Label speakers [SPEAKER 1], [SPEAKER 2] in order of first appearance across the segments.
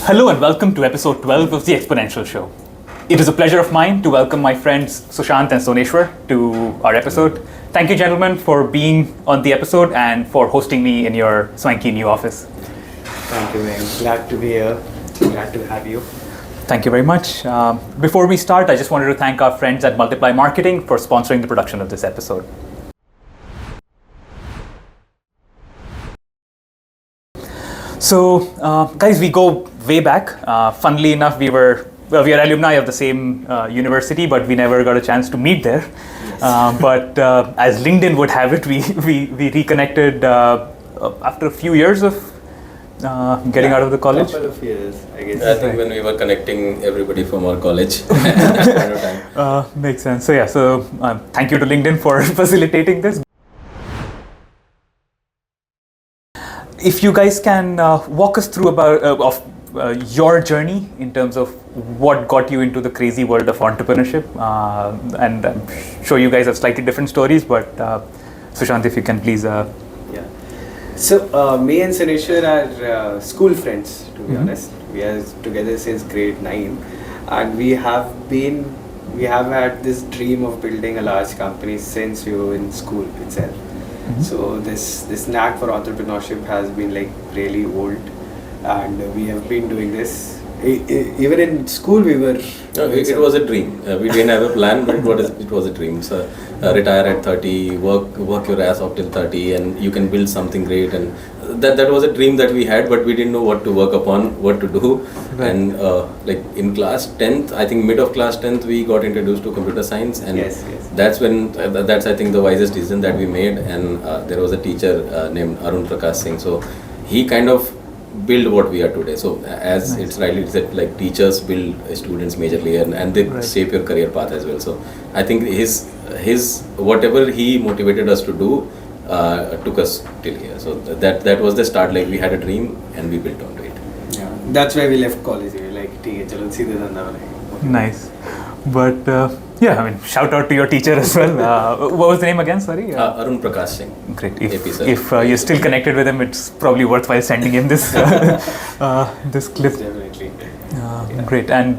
[SPEAKER 1] Hello and welcome to episode 12 of the Exponential Show. It is a pleasure of mine to welcome my friends Sushant and Soneshwar to our episode. Thank you, gentlemen, for being on the episode and for hosting me in your swanky new office.
[SPEAKER 2] Thank you, man. Glad to be here. Glad to have you.
[SPEAKER 1] Thank you very much. Before we start, I just wanted to thank our friends at Multiply Marketing for sponsoring the production of this episode. So, guys, we go way back. Funnily enough, we are alumni of the same university, but we never got a chance to meet there. Yes. But as LinkedIn would have it, we reconnected after a few years of getting out of the college.
[SPEAKER 2] Couple of years, I guess.
[SPEAKER 3] I think when we were connecting everybody from our college.
[SPEAKER 1] Makes sense. So thank you to LinkedIn for facilitating this. If you guys can walk us through about your journey in terms of what got you into the crazy world of entrepreneurship, and I'm sure you guys have slightly different stories, but Sushant, if you can please.
[SPEAKER 2] Yeah. So me and Soneshwar are school friends, to be honest. We are together since grade 9, and we have had this dream of building a large company since we were in school itself. So this knack for entrepreneurship has been like really old, and we have been doing this. Even in school we were...
[SPEAKER 3] No, it was a dream. We didn't have a plan, but it was a dream. So retire at 30, work your ass off till 30, and you can build something great. And that was a dream that we had, but we didn't know what to work upon, what to do. Right. And like in class 10th, I think mid of class 10th, we got introduced to computer science, and that's when that's I think the wisest decision that we made. And there was a teacher named Arun Prakash Singh. So he kind of build what we are today. So as it's rightly said, like teachers build students majorly, and they shape your career path as well. So I think his whatever he motivated us to do took us till here. So that was the start. Like we had a dream and we built onto it.
[SPEAKER 2] Yeah, that's why we left college. We were like, chalo seedhe dhanda banayenge.
[SPEAKER 1] Nice, but yeah, I mean, shout out to your teacher as well. What was the name again? Sorry.
[SPEAKER 3] Arun Prakash Singh.
[SPEAKER 1] Great. If you're still connected with him, it's probably worthwhile sending him this this clip.
[SPEAKER 2] Definitely.
[SPEAKER 1] Great. And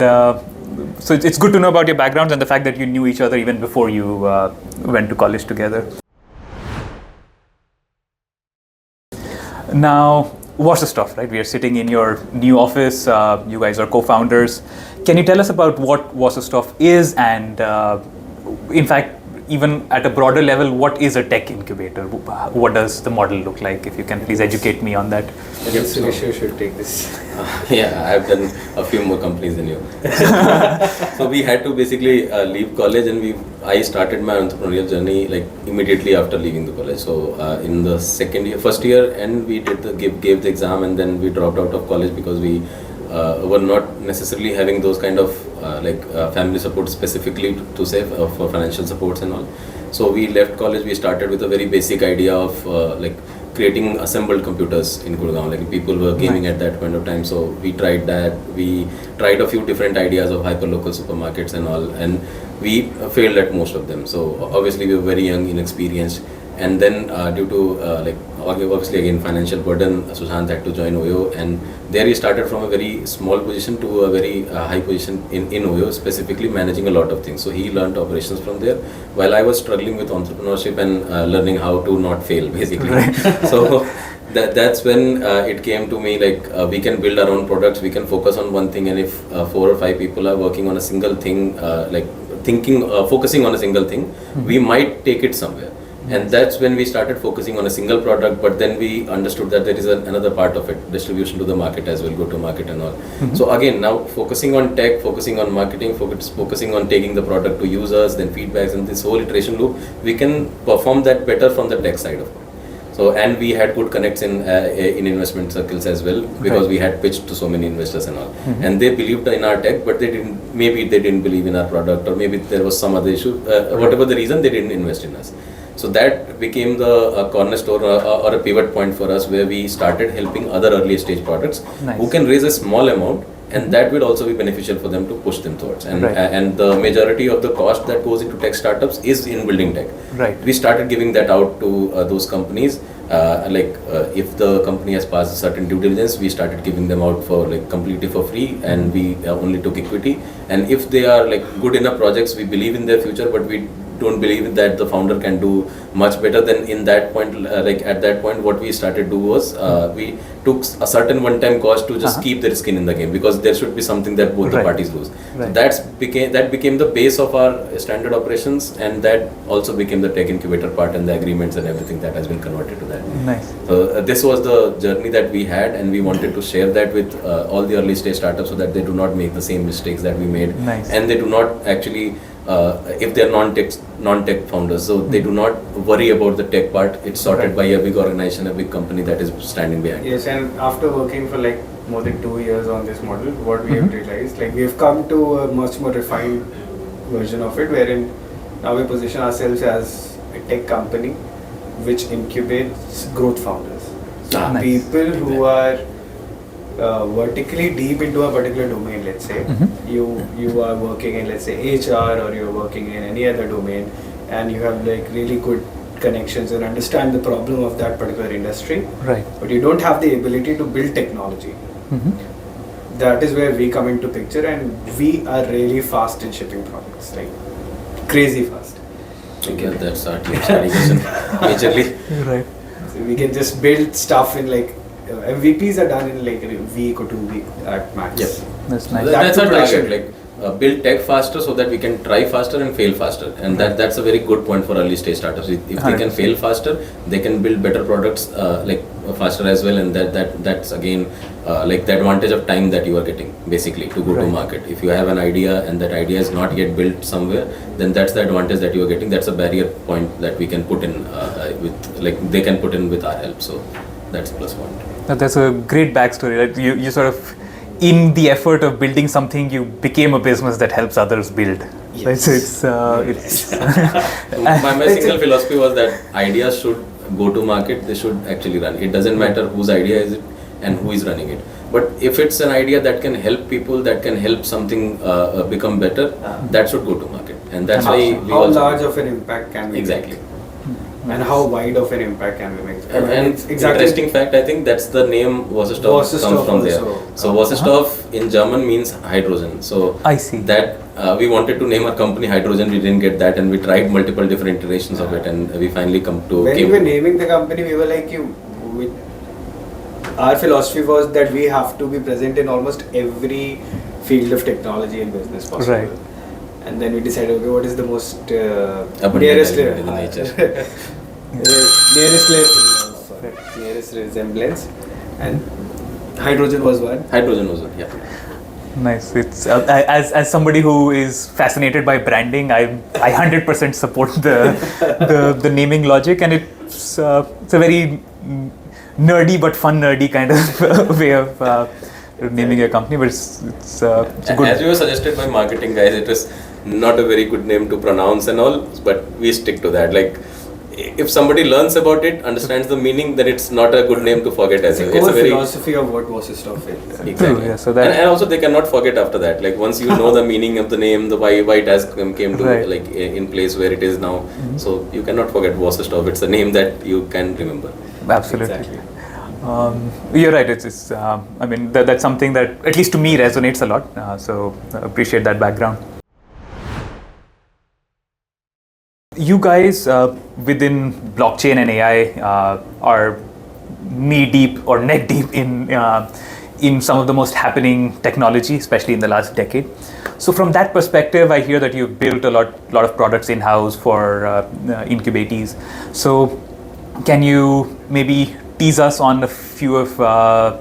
[SPEAKER 1] so it's good to know about your backgrounds and the fact that you knew each other even before you went to college together. Now, Wasserstoff, right? We are sitting in your new office. You guys are co-founders. Can you tell us about what Wasserstoff is, and in fact, even at a broader level, what is a tech incubator? What does the model look like? If you can please educate me on that.
[SPEAKER 2] I think Soneshwar should take this.
[SPEAKER 3] Yeah, I've done a few more companies than you. So we had to basically leave college, and I started my entrepreneurial journey like immediately after leaving the college. So in the first year, and we did gave the exam, and then we dropped out of college because we were not necessarily having those kind of family support specifically to save for financial supports and all. So we left college. We started with a very basic idea of creating assembled computers in Gurgaon. Like people were gaming at that point of time. So we tried that. We tried a few different ideas of hyperlocal supermarkets and all, and we failed at most of them. So obviously we were very young, inexperienced. And then due to obviously again financial burden, Sushant had to join OYO, and there he started from a very small position to a very high position in OYO, specifically managing a lot of things. So he learned operations from there, while I was struggling with entrepreneurship and learning how to not fail basically. Right. So that's when it came to me like we can build our own products, we can focus on one thing, and if 4 or 5 people are working on a single thing, focusing on a single thing, we might take it somewhere. And that's when we started focusing on a single product, but then we understood that there is another part of it, distribution to the market as well, go to market and all. So again, now focusing on tech, focusing on marketing, focusing on taking the product to users, then feedbacks, and this whole iteration loop, we can perform that better from the tech side of it. So, and we had good connects in investment circles as well, because we had pitched to so many investors and all. And they believed in our tech, but maybe they didn't believe in our product, or maybe there was some other issue, whatever the reason, they didn't invest in us. So that became the cornerstone or a pivot point for us, where we started helping other early stage products who can raise a small amount, and that will also be beneficial for them to push them towards. And the majority of the cost that goes into tech startups is in building tech. We started giving that out to those companies if the company has passed a certain due diligence, we started giving them out for like completely for free, and we only took equity. And if they are like good enough projects, we believe in their future, but we don't believe that the founder can do much better. Then in that point, at that point, what we started to do was we took a certain one-time cost to just keep their skin in the game, because there should be something that both the parties lose. So that became the base of our standard operations, and that also became the tech incubator part and the agreements and everything that has been converted to that.
[SPEAKER 1] Nice.
[SPEAKER 3] So this was the journey that we had, and we wanted to share that with all the early stage startups, so that they do not make the same mistakes that we made, and they do not actually. If they're non-tech founders, so they do not worry about the tech part. It's sorted by a big organization, a big company that is standing behind.
[SPEAKER 2] Yes, and after working for like more than 2 years on this model, what we have realized, like we've come to a much more refined version of it, wherein now we position ourselves as a tech company which incubates growth founders. So people who are vertically deep into a particular domain, let's say you are working in, let's say, HR, or you're working in any other domain, and you have like really good connections and understand the problem of that particular industry, but you don't have the ability to build technology. That is where we come into picture, and we are really fast in shipping products, like crazy fast.
[SPEAKER 3] That's our team's dedication majorly.
[SPEAKER 2] So we can just build stuff in like MVPs are done in like a week or 2 weeks at max.
[SPEAKER 3] Yep.
[SPEAKER 1] That's nice.
[SPEAKER 3] That's our target, like build tech faster so that we can try faster and fail faster, and that's a very good point for early stage startups. If they can fail faster, they can build better products faster as well, and that's again like the advantage of time that you are getting basically to go to market. If you have an idea and that idea is not yet built somewhere, then that's the advantage that you are getting. That's a barrier point that we can put in they can put in with our help. So that's plus point.
[SPEAKER 1] That's a great backstory. Like you sort of, in the effort of building something, you became a business that helps others build.
[SPEAKER 2] Yes.
[SPEAKER 1] So it's
[SPEAKER 3] my single philosophy was that ideas should go to market. They should actually run. It doesn't matter whose idea is it and who is running it. But if it's an idea that can help people, that can help something become better, that should go to market. And that's why
[SPEAKER 2] how large of an impact can we
[SPEAKER 3] exactly.
[SPEAKER 2] make? And how wide of an impact can we make?
[SPEAKER 3] And it's interesting fact, I think that's the name Wasserstoff comes from there. So Wasserstoff in German means hydrogen. So
[SPEAKER 1] I see
[SPEAKER 3] that we wanted to name our company Hydrogen. We didn't get that, and we tried multiple different iterations of it, and we finally when
[SPEAKER 2] we were naming the company, we were like, our philosophy was that we have to be present in almost every field of technology and business possible. And then we decided, okay, what is the most nearest resemblance, and hydrogen was one.
[SPEAKER 1] Nice. It's as somebody who is fascinated by branding, I 100% support the naming logic, and it's a very nerdy but fun nerdy kind of way of naming a company. But it's good.
[SPEAKER 3] As you were suggested by marketing guys, it was not a very good name to pronounce and all, but we stick to that. Like, if somebody learns about it, understands the meaning, then it's not a good name to forget as well.
[SPEAKER 2] It's a very philosophy of what Wasserstoff is.
[SPEAKER 3] Exactly.
[SPEAKER 1] Yeah, so that
[SPEAKER 3] and also they cannot forget after that. Like, once you know the meaning of the name, the why it has came to like in place where it is now. So you cannot forget Wasserstoff. It's a name that you can remember.
[SPEAKER 1] Absolutely.
[SPEAKER 2] Exactly.
[SPEAKER 1] You're right. It's I mean that's something that at least to me resonates a lot. So appreciate that background. You guys within blockchain and AI are knee deep or neck deep in some of the most happening technology, especially in the last decade. So from that perspective, I hear that you've built a lot of products in house for incubatees. So can you maybe tease us on a few of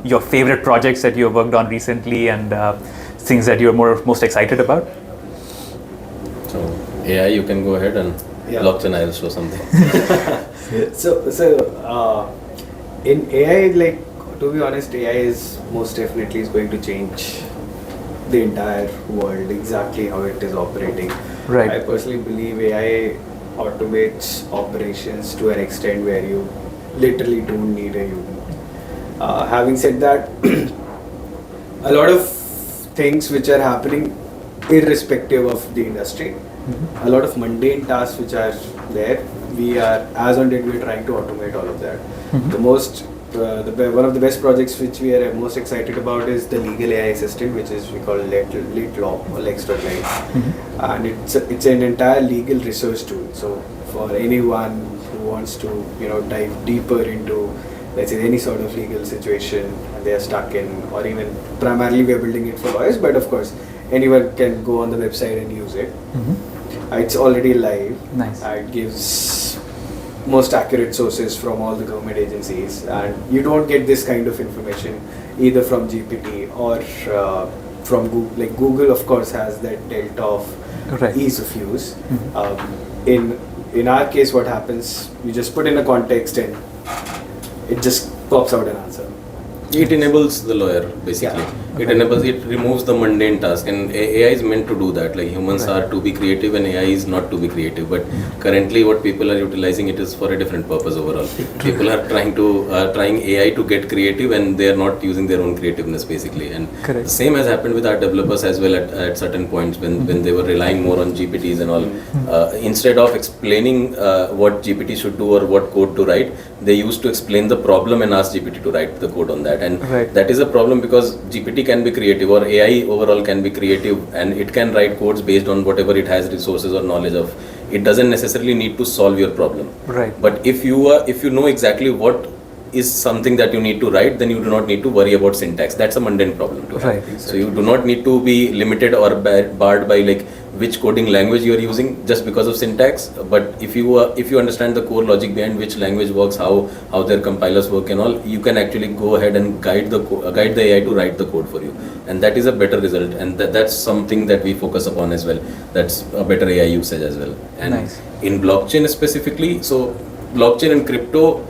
[SPEAKER 1] your favorite projects that you have worked on recently, and things that you're most excited about?
[SPEAKER 3] So AI, you can go ahead, and blockchain, I'll show something.
[SPEAKER 2] So in AI, like, to be honest, AI is most definitely is going to change the entire world, exactly how it is operating.
[SPEAKER 1] Right.
[SPEAKER 2] I personally believe AI automates operations to an extent where you literally don't need a human. Having said that, a lot of things which are happening irrespective of the industry, a lot of mundane tasks which are there, we are, as on date, we are trying to automate all of that. One of the best projects which we are most excited about is the legal AI assistant, which is we call Lit Law or Lex.line, and it's an entire legal research tool. So for anyone who wants to dive deeper into, let's say, any sort of legal situation they are stuck in, or even primarily we are building it for lawyers, but of course anyone can go on the website and use it. It's already live.
[SPEAKER 1] Nice.
[SPEAKER 2] It gives most accurate sources from all the government agencies, and you don't get this kind of information either from GPT or from Google. Like Google, of course, has that delta of ease of use. In our case, what happens? You just put in a context and it just pops out an answer.
[SPEAKER 3] It enables the lawyer basically. It removes the mundane task, and AI is meant to do that. Like humans are to be creative and AI is not to be creative. But currently, what people are utilizing it is for a different purpose overall. People are trying AI to get creative, and they are not using their own creativeness basically. And the same has happened with our developers as well at certain points when they were relying more on GPTs and all. Instead of explaining what GPT should do or what code to write, they used to explain the problem and ask GPT to write the code on that. And that is a problem because GPT can be creative, or AI overall can be creative, and it can write codes based on whatever it has resources or knowledge of. It doesn't necessarily need to solve your problem. But if you know exactly what is something that you need to write, then you do not need to worry about syntax. That's a mundane problem to have.
[SPEAKER 1] Exactly.
[SPEAKER 3] So you do not need to be limited or barred by like which coding language you are using just because of syntax. But if you understand the core logic behind which language works, how their compilers work and all, you can actually go ahead and guide the AI to write the code for you, and that is a better result. And that's something that we focus upon as well. That's a better AI usage as well. And in blockchain specifically, so blockchain and crypto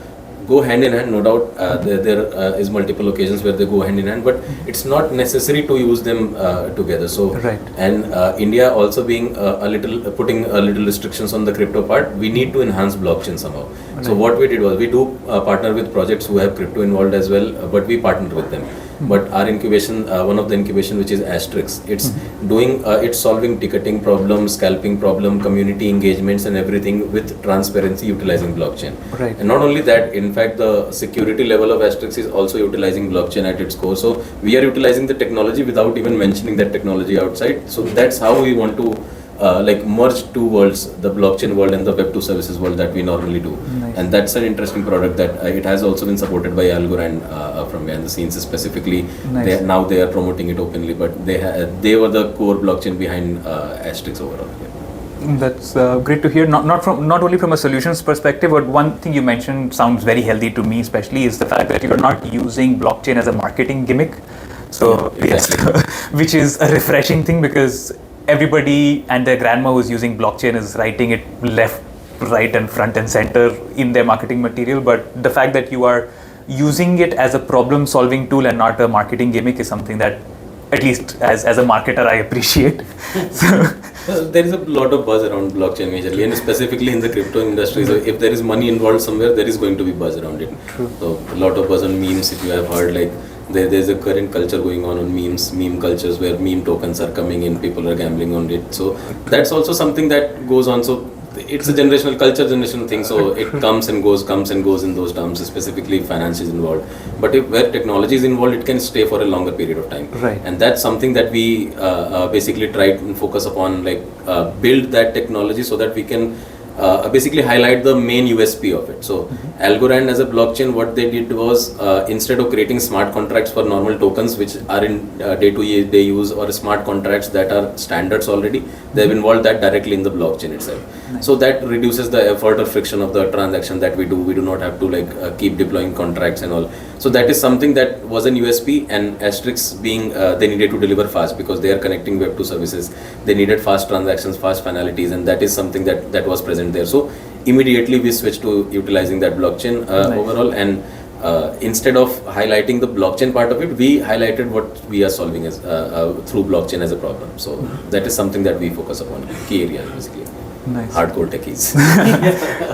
[SPEAKER 3] go hand in hand, no doubt. There is multiple occasions where they go hand in hand, but it's not necessary to use them together. So, and India also being putting a little restrictions on the crypto part, we need to enhance blockchain somehow. So what we did was we do partner with projects who have crypto involved as well, but we partnered with them. But our incubation, one of the incubation, which is Asterisk, it's solving ticketing problems, scalping problem, community engagements and everything with transparency utilizing blockchain. And not only that, in fact, the security level of Asterisk is also utilizing blockchain at its core. So we are utilizing the technology without even mentioning that technology outside. So that's how we want to merge two worlds, the blockchain world and the Web2 services world that we normally do. And that's an interesting product that it has also been supported by Algorand from behind the scenes specifically. Now they are promoting it openly, but they were the core blockchain behind Asterisk overall.
[SPEAKER 1] That's great to hear. Not only from a solutions perspective, but one thing you mentioned sounds very healthy to me, especially, is the fact that you are not using blockchain as a marketing gimmick. So which is a refreshing thing, because everybody and their grandma who's using blockchain is writing it left, right, and front and center in their marketing material. But the fact that you are using it as a problem-solving tool and not a marketing gimmick is something that, at least as a marketer, I appreciate.
[SPEAKER 3] There is a lot of buzz around blockchain majorly, and specifically in the crypto industry. So if there is money involved somewhere, there is going to be buzz around it. So a lot of buzz on memes, if you have heard, like there's a current culture going on memes, meme cultures where meme tokens are coming in, people are gambling on it. So that's also something that goes on. So it's a generational thing. So it comes and goes in those terms, specifically finance is involved. But where technology is involved, it can stay for a longer period of time. And that's something that we basically try and focus upon, build that technology so that we can basically highlight the main USP of it. So Algorand as a blockchain, what they did was instead of creating smart contracts for normal tokens which are in day-to-day use, or smart contracts that are standards already, they've involved that directly in the blockchain itself. So that reduces the effort or friction of the transaction that we do. We do not have to keep deploying contracts and all. So that is something that was an USP, and Asterisk being they needed to deliver fast because they are connecting Web2 services. They needed fast transactions, fast finalities, and that is something that was present there. So immediately we switched to utilizing that blockchain overall, and instead of highlighting the blockchain part of it, we highlighted what we are solving as through blockchain as a problem. So that is something that we focus upon, key areas basically. Hardcore techies.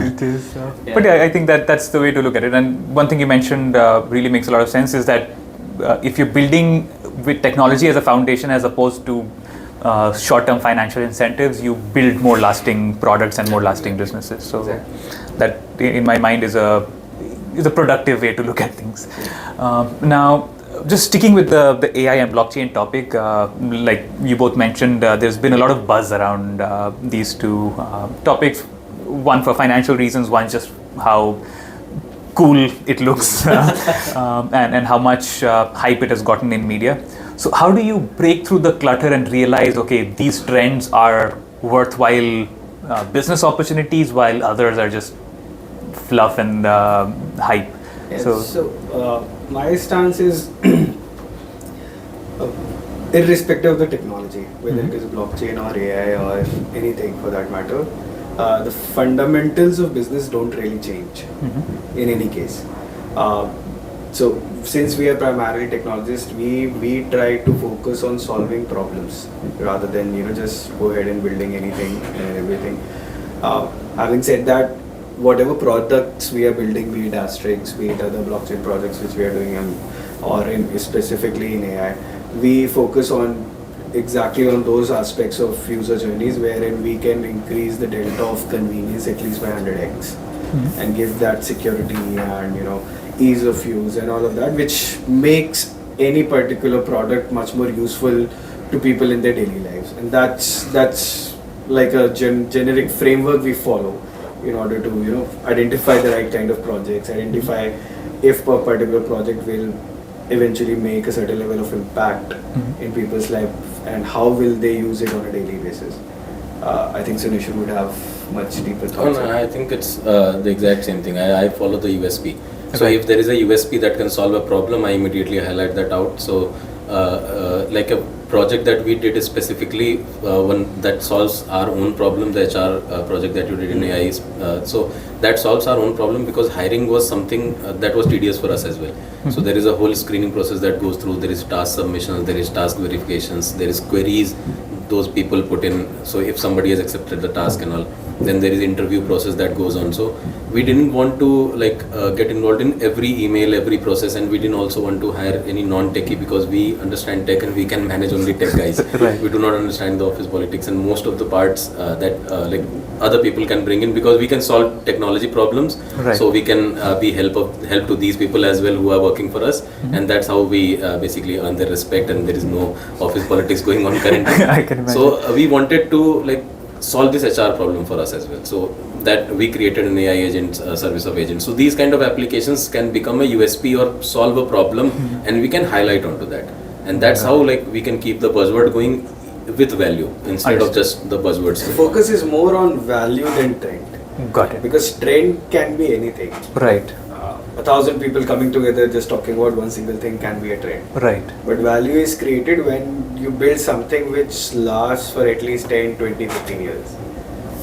[SPEAKER 1] It is. But I think that's the way to look at it. And one thing you mentioned really makes a lot of sense, is that if you're building with technology as a foundation as opposed to short-term financial incentives, you build more lasting products and more lasting businesses. So that, in my mind, is a is a productive way to look at things. Now, just sticking with the AI and blockchain topic, like you both mentioned, there's been a lot of buzz around these two topics. One for financial reasons, one just how cool it looks, and how much hype it has gotten in media. So how do you break through the clutter and realize, okay, these trends are worthwhile business opportunities while others are just fluff and hype?
[SPEAKER 2] Yeah, so my stance is irrespective of the technology, whether it is blockchain or AI or anything for that matter, the fundamentals of business don't really change in any case. So since we are primarily technologists, we try to focus on solving problems rather than just go ahead and building anything and everything. Having said that, whatever products we are building, be it Asterix, be it other blockchain projects which we are doing, specifically in AI, we focus on exactly on those aspects of user journeys wherein we can increase the delta of convenience at least by 100x and give that security and ease of use and all of that, which makes any particular product much more useful to people in their daily lives. And that's like a generic framework we follow in order to identify the right kind of projects, identify if a particular project will eventually make a certain level of impact in people's life and how will they use it on a daily basis. I think Soneshwar would have much deeper thoughts.
[SPEAKER 3] No, I think it's the exact same thing. I follow the USP. So if there is a USP that can solve a problem, I immediately highlight that out. So like a project that we did is specifically one that solves our own problem, the HR project that you did in AI. So that solves our own problem because hiring was something that was tedious for us as well. So there is a whole screening process that goes through. There is task submissions, there is task verifications, there is queries those people put in. So if somebody has accepted the task and all, then there is interview process that goes on. So we didn't want to get involved in every email, every process, and we didn't also want to hire any non-techie because we understand tech and we can manage only tech guys.
[SPEAKER 1] Right.
[SPEAKER 3] We do not understand the office politics and most of the parts that other people can bring in because we can solve technology problems.
[SPEAKER 1] Right.
[SPEAKER 3] So we can be help to these people as well who are working for us, and that's how we basically earn their respect. And there is no office politics going on currently.
[SPEAKER 1] I can imagine.
[SPEAKER 3] So we wanted to solve this HR problem for us as well. So that we created an AI agent, service of agents. So these kind of applications can become a USP or solve a problem, and we can highlight onto that. And that's how we can keep the buzzword going with value instead of just the buzzwords.
[SPEAKER 2] The focus is more on value than trend.
[SPEAKER 1] Got it.
[SPEAKER 2] Because trend can be anything.
[SPEAKER 1] Right.
[SPEAKER 2] 1,000 people coming together just talking about one single thing can be a trend.
[SPEAKER 1] Right.
[SPEAKER 2] But value is created when you build something which lasts for at least 10, 20, 15 years.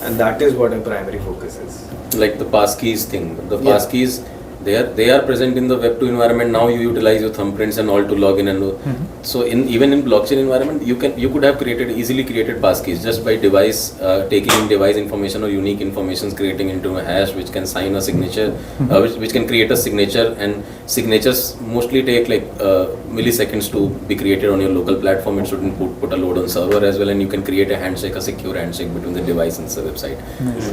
[SPEAKER 2] And that is what our primary focus is.
[SPEAKER 3] Like the passkeys thing. The passkeys, they are present in the Web2 environment. Now you utilize your thumbprints and all to log in and so even in blockchain environment, you could have easily created passkeys just by taking in device information or unique information, creating into a hash which can sign a signature, which can create a signature, and signatures mostly take milliseconds to be created on your local platform. It shouldn't put a load on server as well, and you can create a secure handshake between the device and the website.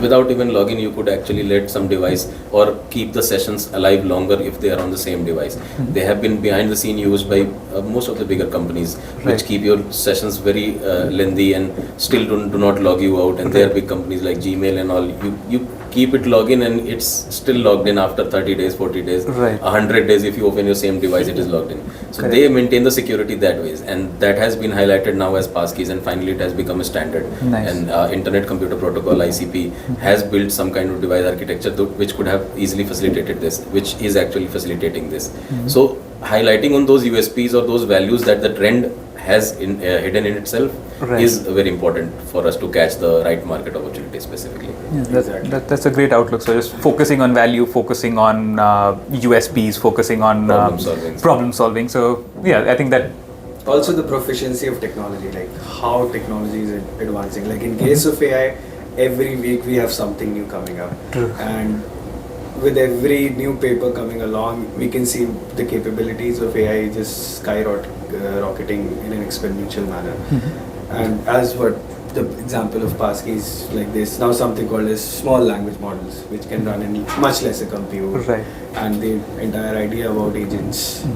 [SPEAKER 3] Without even login, you could actually let some device or keep the sessions alive longer if they are on the same device. They have been behind the scene used by most of the bigger companies, which keep your sessions very lengthy and still do not log you out. And they are big companies like Gmail and all. You keep it login and it's still logged in after 30 days, 40 days, 100 days. If you open your same device, it is logged in. So they maintain the security that way, and that has been highlighted now as passkeys, and finally it has become a standard.
[SPEAKER 1] Nice.
[SPEAKER 3] And Internet Computer Protocol (ICP) has built some kind of device architecture which could have easily facilitated this, which is actually facilitating this. So highlighting on those USPs or those values that the trend has hidden in itself is very important for us to catch the right market opportunity specifically.
[SPEAKER 1] Yeah, that's a great outlook. So just focusing on value, focusing on USPs, focusing on problem solving. So yeah, I think that
[SPEAKER 2] also the proficiency of technology, like how technology is advancing. Like in case of AI, every week we have something new coming up.
[SPEAKER 1] True.
[SPEAKER 2] And with every new paper coming along, we can see the capabilities of AI just skyrocketing in an exponential manner. And as what the example of passkeys, like this, now something called as small language models, which can run in much lesser compute.
[SPEAKER 1] Right.
[SPEAKER 2] and the entire idea about agents.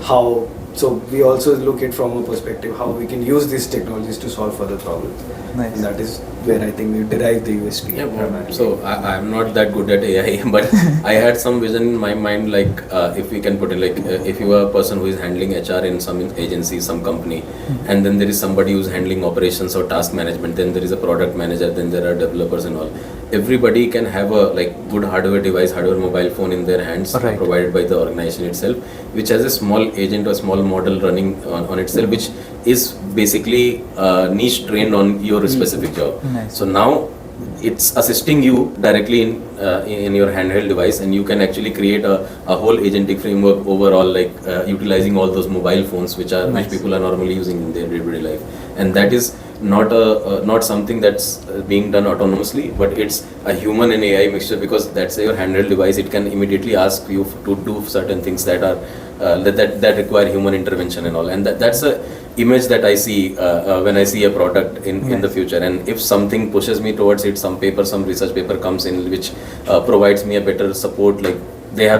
[SPEAKER 2] How, so we also look at from a perspective how we can use these technologies to solve further problems.
[SPEAKER 1] Nice.
[SPEAKER 2] And that is where I think we derive the USP.
[SPEAKER 3] Yeah,
[SPEAKER 2] primarily.
[SPEAKER 3] so I'm not that good at AI, but I had some vision in my mind, like if we can put it like if you are a person who is handling HR in some agency, some company, and then there is somebody who's handling operations or task management, then there is a product manager, then there are developers and all. Everybody can have a like good hardware device, hardware mobile phone in their hands,
[SPEAKER 1] Right.
[SPEAKER 3] provided by the organization itself, which has a small agent or small model running on itself, which is basically niche trained on your specific job.
[SPEAKER 1] Nice.
[SPEAKER 3] So now it's assisting you directly in your handheld device, and you can actually create a whole agentic framework overall, like utilizing all those mobile phones which
[SPEAKER 1] Nice.
[SPEAKER 3] people are normally using in their day-to-day life. And that is not something that's being done autonomously, but it's a human and AI mixture, because that's your handheld device. It can immediately ask you to do certain things that are that require human intervention and all. And that's a image that I see when I see a product in the future. And if something pushes me towards it, some research paper comes in which provides me a better support, like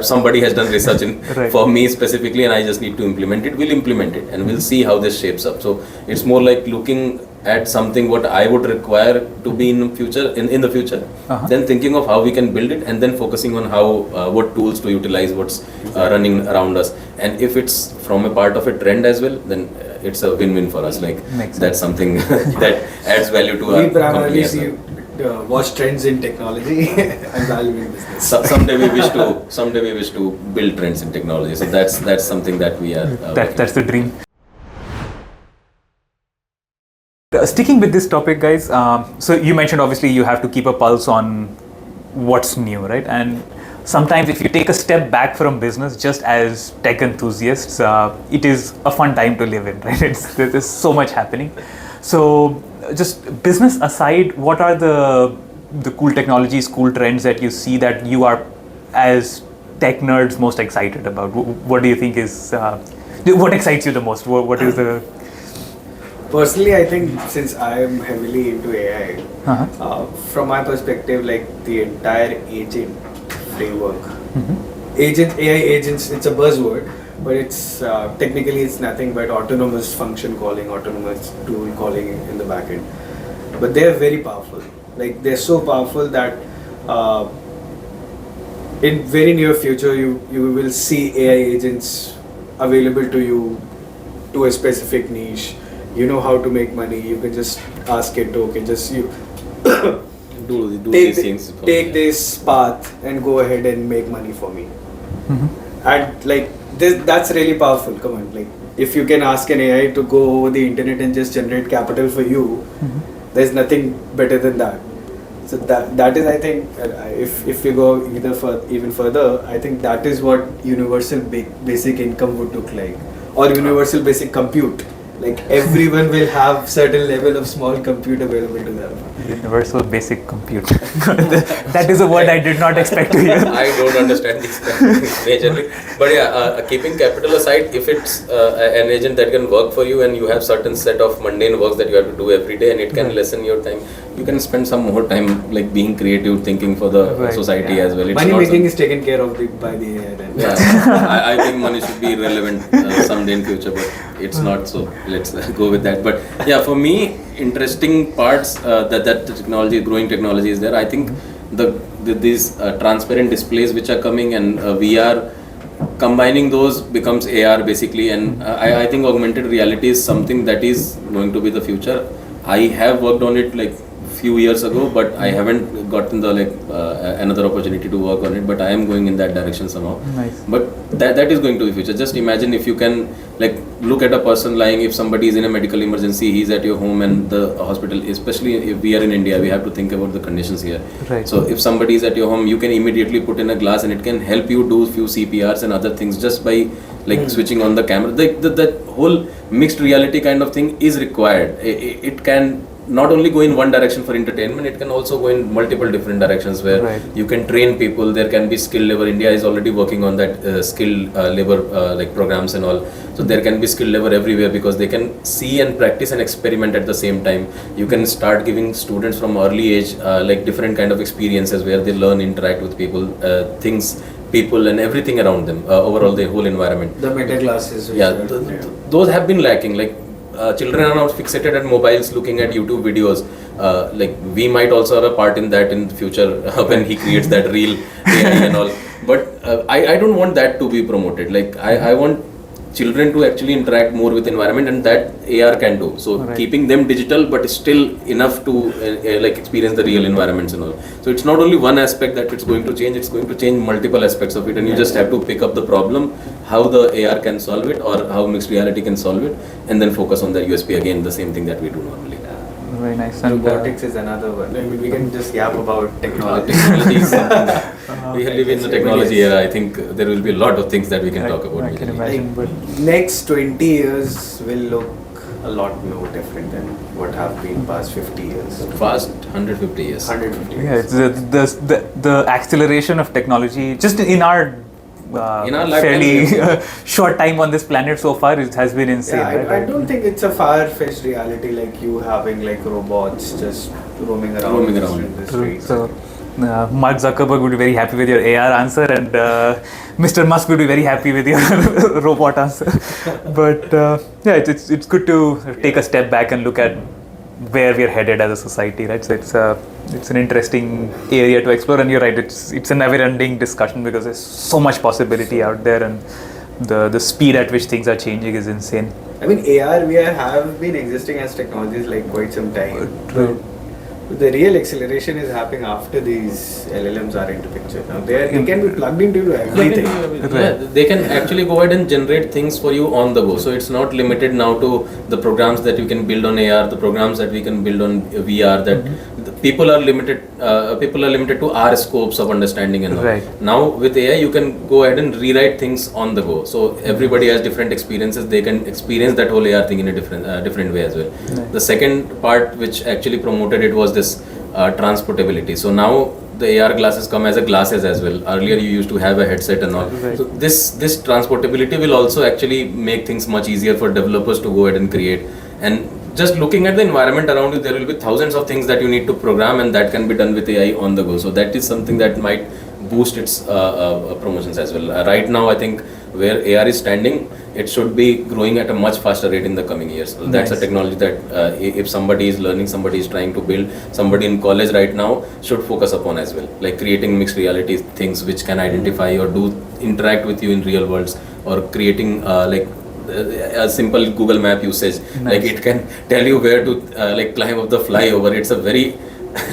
[SPEAKER 3] somebody has done research
[SPEAKER 1] Right.
[SPEAKER 3] for me specifically, and I just need to implement it. We'll implement it, and we'll see how this shapes up. So it's more like looking at something what I would require to be in the future, then thinking of how we can build it, and then focusing on how what tools to utilize, what's running around us. And if it's from a part of a trend as well, then it's a win-win for us. Like
[SPEAKER 1] Makes sense.
[SPEAKER 3] that's something that adds value to our
[SPEAKER 2] We
[SPEAKER 3] company
[SPEAKER 2] primarily
[SPEAKER 3] as
[SPEAKER 2] see,
[SPEAKER 3] well.
[SPEAKER 2] watch trends in technology and value in business.
[SPEAKER 3] Someday we wish to build trends in technology. So that's something that we are.
[SPEAKER 1] That's the dream. Sticking with this topic, guys, so you mentioned obviously you have to keep a pulse on what's new, right? And sometimes if you take a step back from business, just as tech enthusiasts, it is a fun time to live in, right? There's so much happening. So just business aside, what are the cool technologies, cool trends that you see that you are, as tech nerds, most excited about? What do you think is, what excites you the most? What is the...
[SPEAKER 2] Personally, I think since I am heavily into AI, from my perspective, like the entire agent framework, AI agents, it's a buzzword, but it's technically it's nothing but autonomous function calling, autonomous tool calling in the backend. But they are very powerful. Like they're so powerful that in very near future you will see AI agents available to you to a specific niche. You know how to make money. You can just ask it, okay, just you
[SPEAKER 3] do
[SPEAKER 2] take,
[SPEAKER 3] these things.
[SPEAKER 2] take this path and go ahead and make money for me. And like this, that's really powerful. Come on, like if you can ask an AI to go over the internet and just generate capital for you, there's nothing better than that. So that is, I think, if we go even further, I think that is what universal basic income would look like, or universal basic compute. Like everyone will have certain level of small compute available to them.
[SPEAKER 1] Universal basic compute. That is a word I did not expect to hear.
[SPEAKER 3] I don't understand these things majorly. But yeah, keeping capital aside, if it's an agent that can work for you and you have certain set of mundane works that you have to do every day and it can lessen your time, you can spend some more time like being creative, thinking for the society as well. It's
[SPEAKER 2] money
[SPEAKER 3] not
[SPEAKER 2] making is taken care of by the AI then.
[SPEAKER 3] Yeah, I think money should be relevant someday in future, but it's not, so let's go with that. But yeah, for me, interesting parts that the technology, growing technology is there. I think these transparent displays which are coming, and VR, combining those becomes AR basically, and I think augmented reality is something that is going to be the future. I have worked on it like few years ago, but I haven't gotten the another opportunity to work on it, but I am going in that direction somehow.
[SPEAKER 1] Nice.
[SPEAKER 3] But that is going to be future. Just imagine if you can like look at a person lying, if somebody is in a medical emergency, he's at your home and the hospital, especially if we are in India, we have to think about the conditions here.
[SPEAKER 1] Right.
[SPEAKER 3] So if somebody is at your home, you can immediately put in a glass and it can help you do few CPRs and other things just by like switching on the camera. That whole mixed reality kind of thing is required. It can not only go in one direction for entertainment, it can also go in multiple different directions where you can train people. There can be skill labor. India is already working on that skill labor like programs and all. So there can be skill labor everywhere because they can see and practice and experiment at the same time. You can start giving students from early age like different kind of experiences where they learn, interact with people, things people and everything around them, overall the whole environment.
[SPEAKER 2] The meta classes.
[SPEAKER 3] Those have been lacking. Like children are now fixated at mobiles, looking at YouTube videos. Like we might also have a part in that in the future when he creates that real AI and all. But I don't want that to be promoted. Like I want children to actually interact more with environment, and that AR can do. So keeping them digital but still enough to like experience the real environments and all. So it's not only one aspect that it's going to change, it's going to change multiple aspects of it, and you just have to pick up the problem, how the AR can solve it or how mixed reality can solve it, and then focus on the USP again, the same thing that we do normally.
[SPEAKER 1] Very nice.
[SPEAKER 2] Robotics is another one. I mean, we can just yap about technology.
[SPEAKER 3] Technology is something that we live in the technology era. I think there will be a lot of things that we can talk about.
[SPEAKER 1] I can imagine, but
[SPEAKER 2] next 20 years will look a lot more different than what have been past 50 years.
[SPEAKER 3] Fast 150 years.
[SPEAKER 2] 150 years.
[SPEAKER 1] yeah, it's the acceleration of technology just in our
[SPEAKER 3] lifetime,
[SPEAKER 1] fairly short time on this planet so far, it has been insane.
[SPEAKER 2] Yeah,
[SPEAKER 1] right?
[SPEAKER 2] I don't think it's a far-fetched reality like you having like robots just roaming around in the streets.
[SPEAKER 1] So, Mark Zuckerberg would be very happy with your AR answer, and Mr. Musk would be very happy with your robot answer. But yeah, it's good to take a step back and look at where we're headed as a society, right? So it's an interesting area to explore, and you're right, it's a never-ending discussion because there's so much possibility out there, and the speed at which things are changing is insane.
[SPEAKER 2] I mean, AR, VR have been existing as technologies like quite some time. The real acceleration is happening after these LLMs are into picture. Now they can be plugged into everything.
[SPEAKER 3] Yeah, they can actually go ahead and generate things for you on the go. So it's not limited now to the programs that you can build on AR, the programs that we can build on VR. That people are limited. People are limited to our scopes of understanding and all.
[SPEAKER 1] Right.
[SPEAKER 3] Now with AI, you can go ahead and rewrite things on the go. So everybody has different experiences. They can experience that whole AR thing in a different way as well.
[SPEAKER 1] Right.
[SPEAKER 3] The second part which actually promoted it was this transportability. So now the AR glasses come as a glasses as well. Earlier you used to have a headset and all.
[SPEAKER 1] Right.
[SPEAKER 3] So this transportability will also actually make things much easier for developers to go ahead and create. And just looking at the environment around you, there will be thousands of things that you need to program, and that can be done with AI on the go. So that is something that might boost its promotions as well. Right now I think where AR is standing, it should be growing at a much faster rate in the coming years. So that's a technology that if somebody is learning, somebody is trying to build, somebody in college right now should focus upon as well. Like creating mixed reality things which can identify or do interact with you in real worlds, or creating like a simple Google map usage. Like it can tell you where to like climb up the flyover. It's a very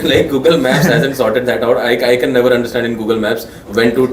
[SPEAKER 3] like Google Maps hasn't sorted that out. I can never understand in Google Maps when to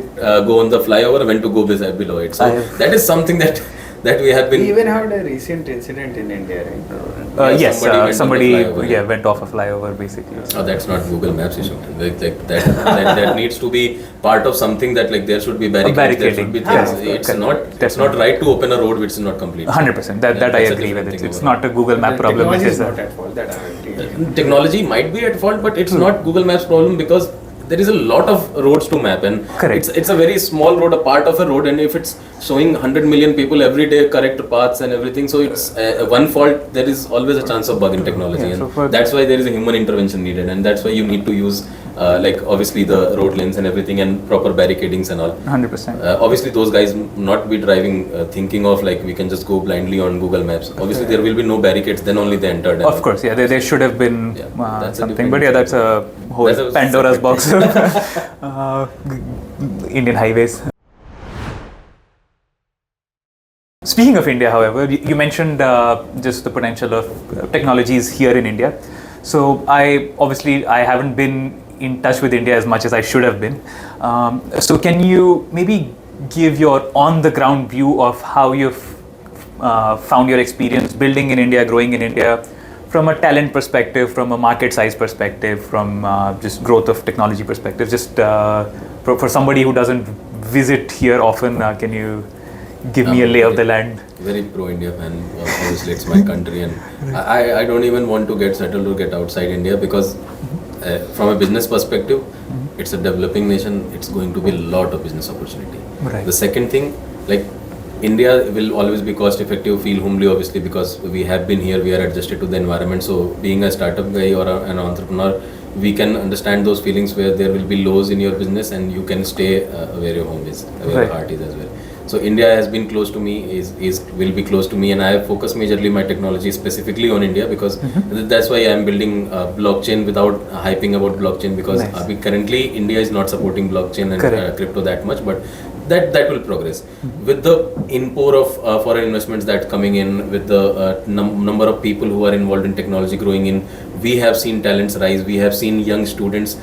[SPEAKER 3] go on the flyover, when to go below it. So that is something that we have been.
[SPEAKER 2] We even had a recent incident in India, right?
[SPEAKER 1] Yes, somebody went off a flyover basically.
[SPEAKER 3] Oh, that's not Google Maps issue. Like that needs to be part of something that like there should be barricades. There should be things. It's not right to open a road which is not complete.
[SPEAKER 1] 100%. That I agree with. It's not a Google Map problem.
[SPEAKER 2] Technology is not at fault. That I agree.
[SPEAKER 3] Technology might be at fault, but it's not Google Maps problem because there is a lot of roads to map, and it's a very small road, a part of a road, and if it's showing 100 million people every day correct paths and everything, so it's one fault, there is always a chance of bug in technology, and that's why there is a human intervention needed, and that's why you need to use like obviously the road lanes and everything and proper barricadings and all.
[SPEAKER 1] 100%.
[SPEAKER 3] Obviously those guys not be driving thinking of like we can just go blindly on Google Maps. Obviously there will be no barricades, then only they entered.
[SPEAKER 1] Of course, yeah, there should have been something, but yeah, that's a whole Pandora's box. Indian highways. Speaking of India, however, you mentioned just the potential of technologies here in India. So I haven't been in touch with India as much as I should have been. So can you maybe give your on-the-ground view of how you've found your experience building in India, growing in India, from a talent perspective, from a market size perspective, from just growth of technology perspective, just for somebody who doesn't visit here often, can you give me a lay of the land?
[SPEAKER 3] Very pro-India fan. Obviously, it's my country, and I don't even want to get settled or get outside India because from a business perspective, it's a developing nation. It's going to be a lot of business opportunity.
[SPEAKER 1] Right.
[SPEAKER 3] The second thing, like India will always be cost effective, feel homely obviously because we have been here, we are adjusted to the environment. So being a startup guy or an entrepreneur, we can understand those feelings where there will be lows in your business and you can stay where your home is, where your heart is as well. So India has been close to me, will be close to me, and I have focused majorly my technology specifically on India because that's why I am building blockchain without hyping about blockchain, because currently India is not supporting blockchain and crypto that much, but that will progress with the inpour of foreign investments that coming in, with the number of people who are involved in technology growing in. We have seen talents rise. We have seen young students.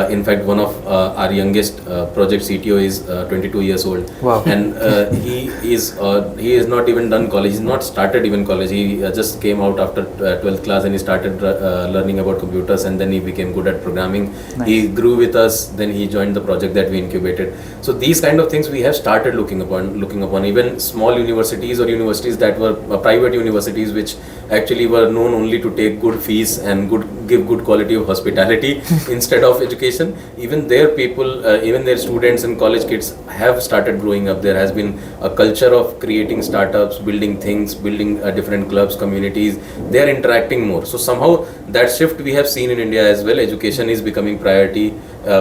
[SPEAKER 3] In fact, one of our youngest project CTO is 22 years old.
[SPEAKER 1] Wow.
[SPEAKER 3] And he has not even done college. He's not started even college. He just came out after 12th class and he started learning about computers, and then he became good at programming. Nice. He grew with us. Then he joined the project that we incubated. So these kind of things we have started looking upon. Even small universities or universities that were private universities, which actually were known only to take good fees and give good quality of hospitality instead of education. Even their people, even their students and college kids have started growing up. There has been a culture of creating startups, building things, building different clubs, communities. They are interacting more. So somehow that shift we have seen in India as well. Education is becoming priority.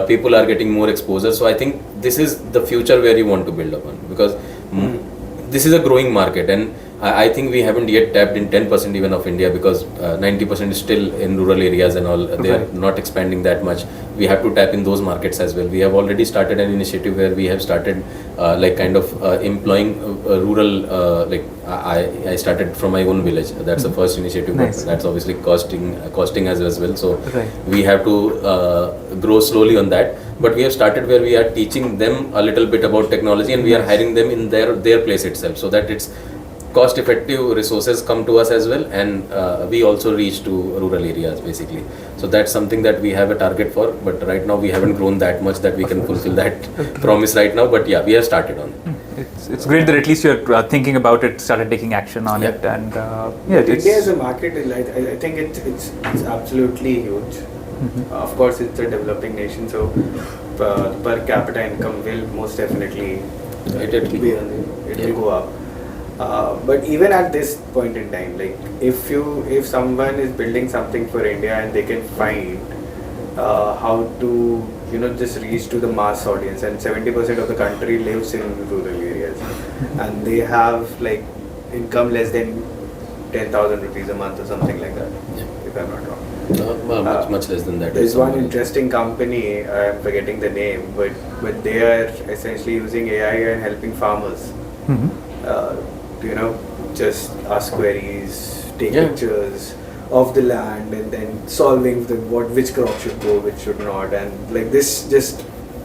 [SPEAKER 3] People are getting more exposure. So I think this is the future where you want to build upon, because this is a growing market, and I think we haven't yet tapped in 10% even of India, because 90% is still in rural areas and all. They are not expanding that much. We have to tap in those markets as well. We have already started an initiative where we have started employing rural. I started from my own village. That's the first initiative. Nice. That's obviously costing us as well. So we have to grow slowly on that. But we have started where we are teaching them a little bit about technology, and we are hiring them in their place itself, so that it's cost-effective resources come to us as well, and we also reach to rural areas basically. So that's something that we have a target for, but right now we haven't grown that much that we can fulfill that promise right now. But yeah, we have started on it.
[SPEAKER 1] It's great that at least you're thinking about it, started taking action on it, and
[SPEAKER 2] India as a market, I think it's absolutely huge. Of course, it's a developing nation, so per capita income will most definitely it will go up. But even at this point in time, like if someone is building something for India and they can find how to just reach to the mass audience, and 70% of the country lives in rural areas, and they have like income less than 10,000 rupees a month or something like that, if I'm not wrong.
[SPEAKER 3] Much less than that.
[SPEAKER 2] There's one interesting company, I'm forgetting the name, but they are essentially using AI and helping farmers. Just ask queries, take pictures of the land, and then solving which crop should go, which should not, and like this, just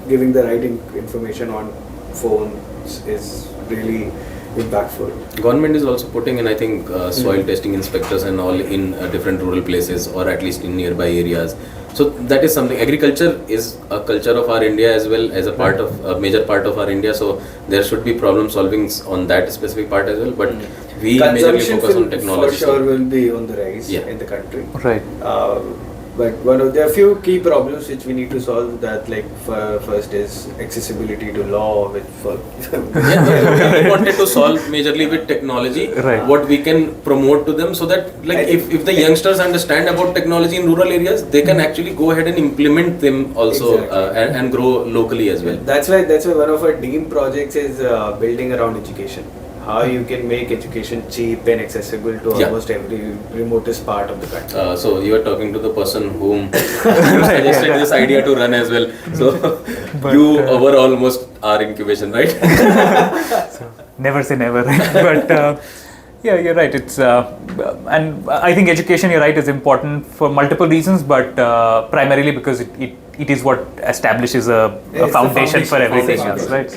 [SPEAKER 2] giving the right information on phones is really impactful.
[SPEAKER 3] Government is also putting in, I think, soil testing inspectors and all in different rural places, or at least in nearby areas. So that is something. Agriculture is a culture of our India as well, as a major part of our India. So there should be problem solving on that specific part as well. But we majorly focus on technology.
[SPEAKER 2] For sure will be on the rise in the country.
[SPEAKER 1] Right.
[SPEAKER 2] But there are a few key problems which we need to solve. That first is accessibility to law. We
[SPEAKER 3] wanted to solve majorly with technology. Right. What we can promote to them, so that if the youngsters understand about technology in rural areas, they can actually go ahead and implement them also. Exactly. And grow locally as well.
[SPEAKER 2] That's why one of our DEAM projects is building around education. How you can make education cheap and accessible to almost every remotest part of the country.
[SPEAKER 3] So you are talking to the person whom suggested this idea to run as well. So you were almost our incubation, right?
[SPEAKER 1] So, never say never, right? But you're right. It's and I think education, you're right, is important for multiple reasons, but primarily because it is what establishes a foundation for everything else, right?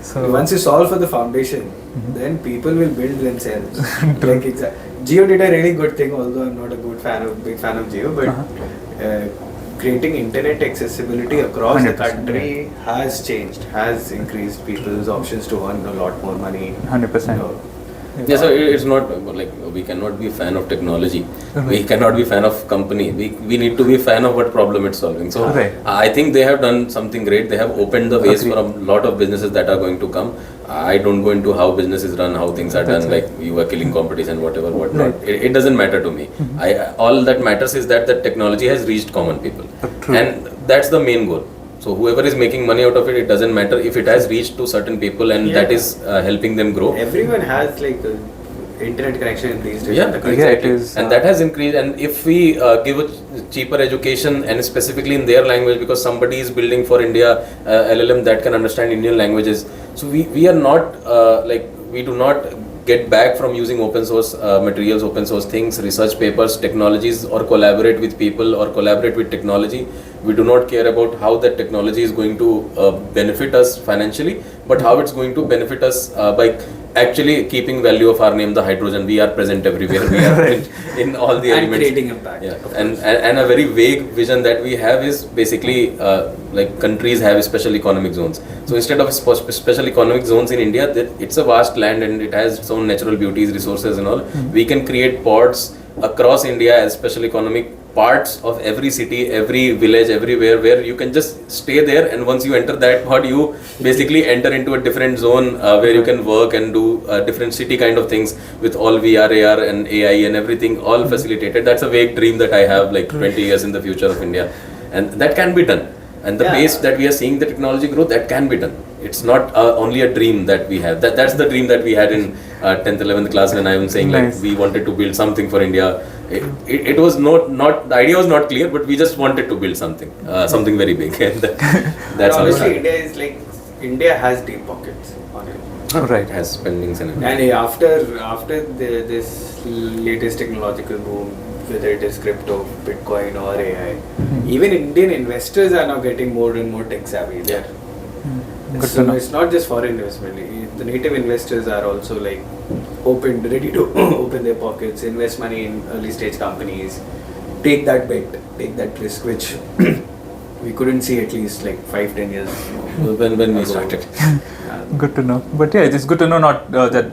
[SPEAKER 1] So
[SPEAKER 2] once you solve for the foundation, then people will build themselves. Geo did a really good thing, although I'm not a big fan of Geo, but creating internet accessibility across the country has increased people's options to earn a lot more money.
[SPEAKER 1] 100%.
[SPEAKER 3] Yeah, so it's not like we cannot be fan of technology. We cannot be fan of company. We need to be fan of what problem it's solving. So I think they have done something great. They have opened the ways for a lot of businesses that are going to come. I don't go into how business is run, how things are done, like you are killing competition, whatever, whatnot. It doesn't matter to me. All that matters is that the technology has reached common people. And that's the main goal. So whoever is making money out of it, it doesn't matter if it has reached to certain people and that is helping them grow.
[SPEAKER 2] Everyone has like internet connection in these days.
[SPEAKER 3] Yeah, it is. And that has increased. And if we give a cheaper education and specifically in their language, because somebody is building for India LLM that can understand Indian languages. So we are not we do not get back from using open source materials, open source things, research papers, technologies, or collaborate with people or collaborate with technology. We do not care about how that technology is going to benefit us financially, but how it's going to benefit us by actually keeping value of our name, the hydrogen. We are present everywhere. We are in all the elements.
[SPEAKER 2] And creating impact.
[SPEAKER 3] Yeah. And a very vague vision that we have is basically like countries have special economic zones. So instead of special economic zones in India, it's a vast land and it has its own natural beauties, resources and all. We can create pods across India as special economic parts of every city, every village, everywhere, where you can just stay there, and once you enter that pod, you basically enter into a different zone where you can work and do different city kind of things with all VR, AR and AI and everything all facilitated. That's a vague dream that I have, like 20 years in the future of India, and that can be done. And the pace that we are seeing the technology grow, that can be done. It's not only a dream that we have. That's the dream that we had in 10th, 11th class when I was saying like we wanted to build something for India. It was not the idea was not clear, but we just wanted to build something very big. And that's how
[SPEAKER 2] obviously India has deep pockets on it.
[SPEAKER 3] Right, has spendings and
[SPEAKER 2] after this latest technological boom, whether it is crypto, Bitcoin or AI, even Indian investors are now getting more and more tech savvy. So it's not just foreign investment. The native investors are also like ready to open their pockets, invest money in early stage companies, take that bet, take that risk, which we couldn't see at least like 5-10 years
[SPEAKER 3] when we started.
[SPEAKER 1] Good to know. But yeah, it's good to know not that,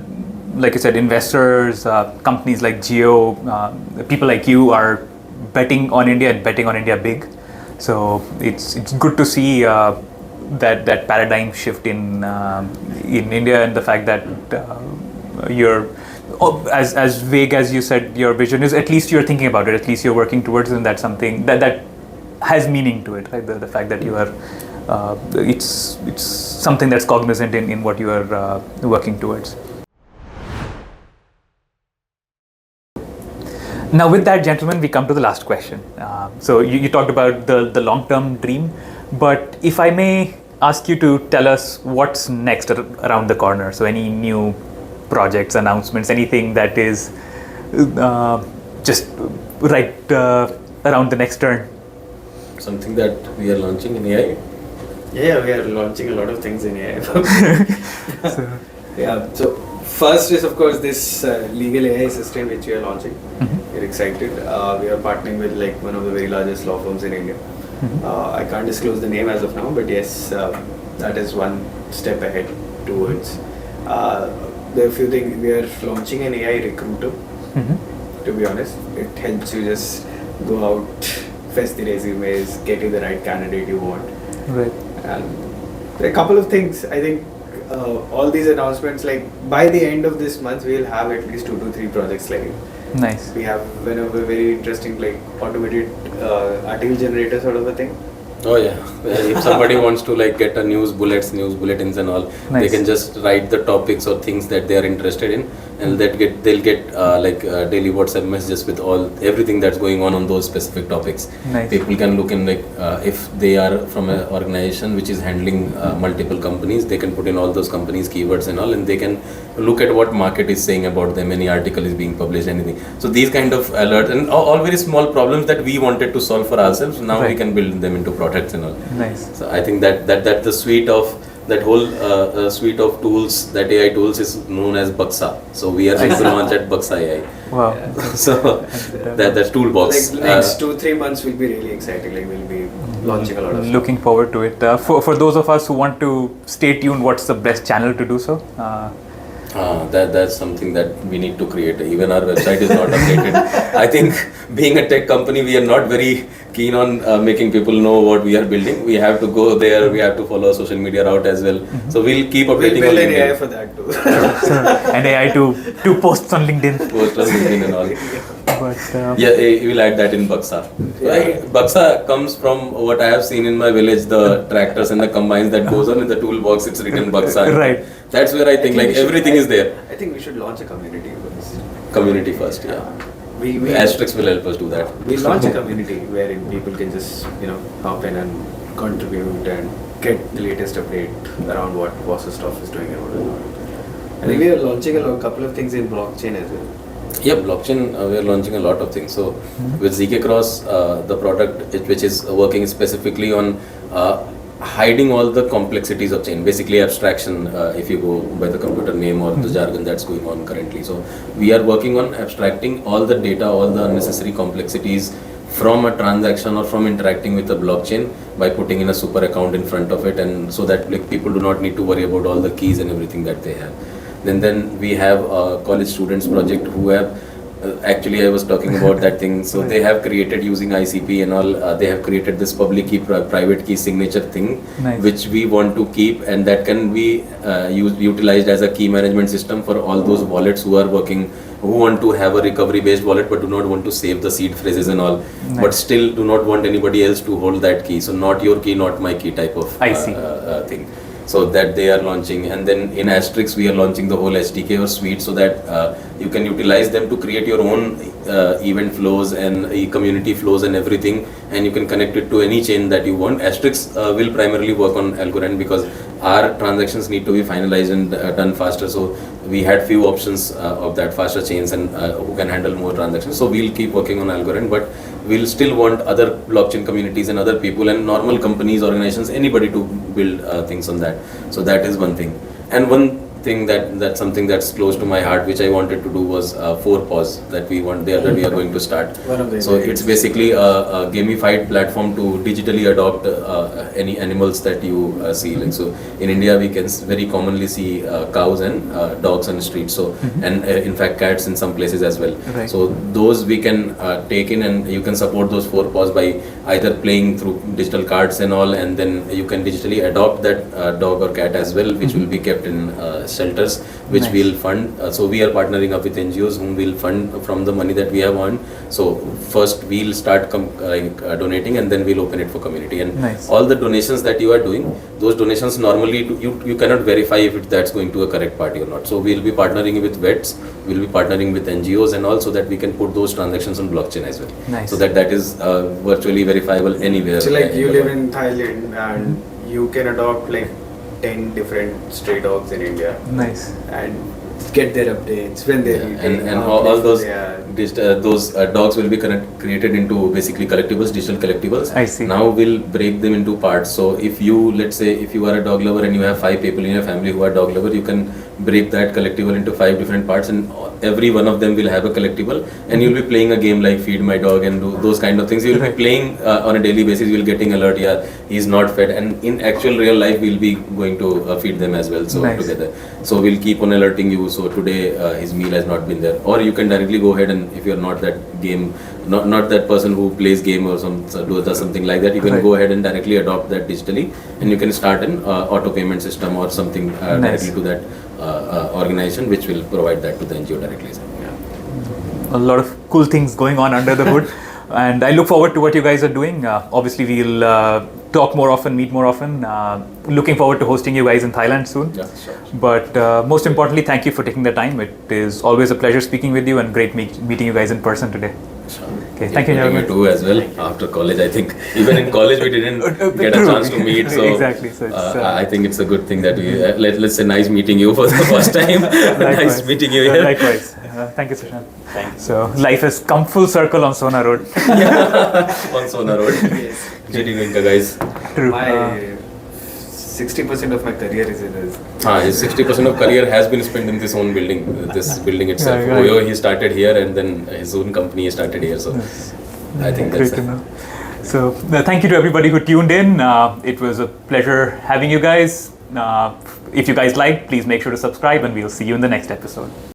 [SPEAKER 1] like you said, investors, companies like Geo, people like you are betting on India and betting on India big. So it's good to see that paradigm shift in India, and the fact that you're as vague as you said your vision is, at least you're thinking about it, at least you're working towards it, and that's something that has meaning to it, right? The fact that you are it's something that's cognizant in what you are working towards. Now with that, gentlemen, we come to the last question. So you talked about the long-term dream, but if I may ask you to tell us what's next around the corner. So any new projects, announcements, anything that is just right around the next turn.
[SPEAKER 3] Something that we are launching in AI?
[SPEAKER 2] Yeah, we are launching a lot of things in AI. So first is of course this legal AI assistant which we are launching. We're excited. We are partnering with like one of the very largest law firms in India. I can't disclose the name as of now, but yes, that is one step ahead towards. There are a few things. We are launching an AI recruiter. To be honest, it helps you just go out, fetch the resumes, get you the right candidate you want.
[SPEAKER 1] Right.
[SPEAKER 2] And there are a couple of things. I think all these announcements, like by the end of this month, we'll have at least 2 to 3 projects live.
[SPEAKER 1] Nice.
[SPEAKER 2] We have one of a very interesting like automated article generator sort of a thing.
[SPEAKER 3] Oh yeah. If somebody wants to like get a news bulletins and all, they can just write the topics or things that they are interested in, and they'll get daily WhatsApp messages with everything that's going on those specific topics.
[SPEAKER 1] Nice.
[SPEAKER 3] People can look in like if they are from an organization which is handling multiple companies, they can put in all those companies' keywords and all, and they can look at what market is saying about them, any article is being published, anything. So these kind of alerts and all very small problems that we wanted to solve for ourselves, now we can build them into products and all.
[SPEAKER 1] Nice.
[SPEAKER 3] So I think that the suite of that whole suite of tools, that AI tools, is known as Buxa. So we are going to launch at Buxa AI.
[SPEAKER 1] Wow.
[SPEAKER 3] So that's toolbox.
[SPEAKER 2] Like next 2-3 months will be really exciting. Like we'll be launching a lot of
[SPEAKER 1] looking forward to it. For those of us who want to stay tuned, what's the best channel to do so?
[SPEAKER 3] That's something that we need to create. Even our website is not updated. I think being a tech company, we are not very keen on making people know what we are building. We have to go there. We have to follow social media route as well. So we'll keep updating.
[SPEAKER 2] We'll build
[SPEAKER 3] on
[SPEAKER 2] an
[SPEAKER 3] LinkedIn.
[SPEAKER 2] AI for that too.
[SPEAKER 1] And AI to post on LinkedIn.
[SPEAKER 3] Post on LinkedIn and all.
[SPEAKER 1] But
[SPEAKER 3] Yeah, we'll add that in Buxa. Buxa comes from what I have seen in my village, the tractors and the combines that goes on in the toolbox, it's written Buxa.
[SPEAKER 1] Right.
[SPEAKER 3] That's where I think like everything is there.
[SPEAKER 2] I think we should launch a community first.
[SPEAKER 3] Community first, yeah.
[SPEAKER 2] We
[SPEAKER 3] Asterix will help us do that.
[SPEAKER 2] We'll launch a community wherein people can just, hop in and contribute and get the latest update around what Wasserstoff is doing and what. I think we are launching a couple of things in blockchain as well.
[SPEAKER 3] Yeah, blockchain, we are launching a lot of things. So with ZK Cross, the product which is working specifically on hiding all the complexities of chain, basically abstraction, if you go by the computer name or the jargon that's going on currently. So we are working on abstracting all the data, all the unnecessary complexities from a transaction or from interacting with the blockchain by putting in a super account in front of it, and so that like people do not need to worry about all the keys and everything that they have. Then we have a college students project who have actually I was talking about that thing. So they have created using ICP and all. They have created this public key, private key signature thing, which we want to keep, and that can be utilized as a key management system for all those wallets who are working, who want to have a recovery based wallet but do not want to save the seed phrases and all, but still do not want anybody else to hold that key. So not your key, not my key type of thing. So that they are launching, and then in Asterix we are launching the whole SDK or suite so that you can utilize them to create your own event flows and community flows and everything, and you can connect it to any chain that you want. Asterix will primarily work on Algorand because our transactions need to be finalized and done faster. So we had few options of that faster chains and who can handle more transactions. So we'll keep working on Algorand, but we'll still want other blockchain communities and other people and normal companies, organizations, anybody to build things on that. So that is one thing. And one thing that's something that's close to my heart, which I wanted to do, was 4Paws that we are going to start. So it's basically a gamified platform to digitally adopt any animals that you see. Like, so in India we can very commonly see cows and dogs on the street. So and in fact cats in some places as well. Right. So those we can take in, and you can support those 4Paws by either playing through digital cards and all, and then you can digitally adopt that dog or cat as well, which will be kept in shelters, which we'll fund. So we are partnering up with NGOs whom we'll fund from the money that we have earned. So first we'll start donating, and then we'll open it for community. And all the donations that you are doing, those donations normally you cannot verify if that's going to a correct party or not. So we'll be partnering with vets, we'll be partnering with NGOs and all, so that we can put those transactions on blockchain as well. So that is virtually verifiable anywhere.
[SPEAKER 2] So like you live in Thailand and you can adopt like 10 different stray dogs in India. And get their updates when they're eating.
[SPEAKER 3] And all those dogs will be created into basically collectibles, digital collectibles.
[SPEAKER 1] I see.
[SPEAKER 3] Now we'll break them into parts. So if you, let's say, if you are a dog lover and you have 5 people in your family who are dog lover, you can break that collectible into 5 different parts, and every one of them will have a collectible, and you'll be playing a game like Feed My Dog and do those kind of things. You'll be playing on a daily basis. You'll getting alert, yeah, he's not fed, and in actual real life we'll be going to feed them as well. So together, so we'll keep on alerting you. So today his meal has not been there, or you can directly go ahead, and if you're not that game, not that person who plays game or does something like that, you can go ahead and directly adopt that digitally, and you can start an auto payment system or something directly to that organization, which will provide that to the NGO directly.
[SPEAKER 1] A lot of cool things going on under the hood, and I look forward to what you guys are doing. Obviously, we'll talk more often, meet more often. Looking forward to hosting you guys in Thailand soon.
[SPEAKER 3] Yeah, sure.
[SPEAKER 1] But most importantly, thank you for taking the time. It is always a pleasure speaking with you, and great meeting you guys in person today.
[SPEAKER 3] Sure.
[SPEAKER 1] Okay, thank you,
[SPEAKER 3] me too as well. After college, I think even in college we didn't get a chance to meet. So
[SPEAKER 1] exactly. So
[SPEAKER 3] I think it's a good thing that we let's say nice meeting you for the first time. Nice meeting you here.
[SPEAKER 1] Likewise. Thank you, Sushant. Thanks. So life has come full circle on Sona Road.
[SPEAKER 3] On Sona Road. Yes. Meeting guys.
[SPEAKER 1] True.
[SPEAKER 2] 60% of my career is in this.
[SPEAKER 3] 60% of career has been spent in this own building, this building itself. Oyo, he started here, and then his own company started here. So I think that's
[SPEAKER 1] great to know. So thank you to everybody who tuned in. It was a pleasure having you guys. If you guys like, please make sure to subscribe, and we'll see you in the next episode.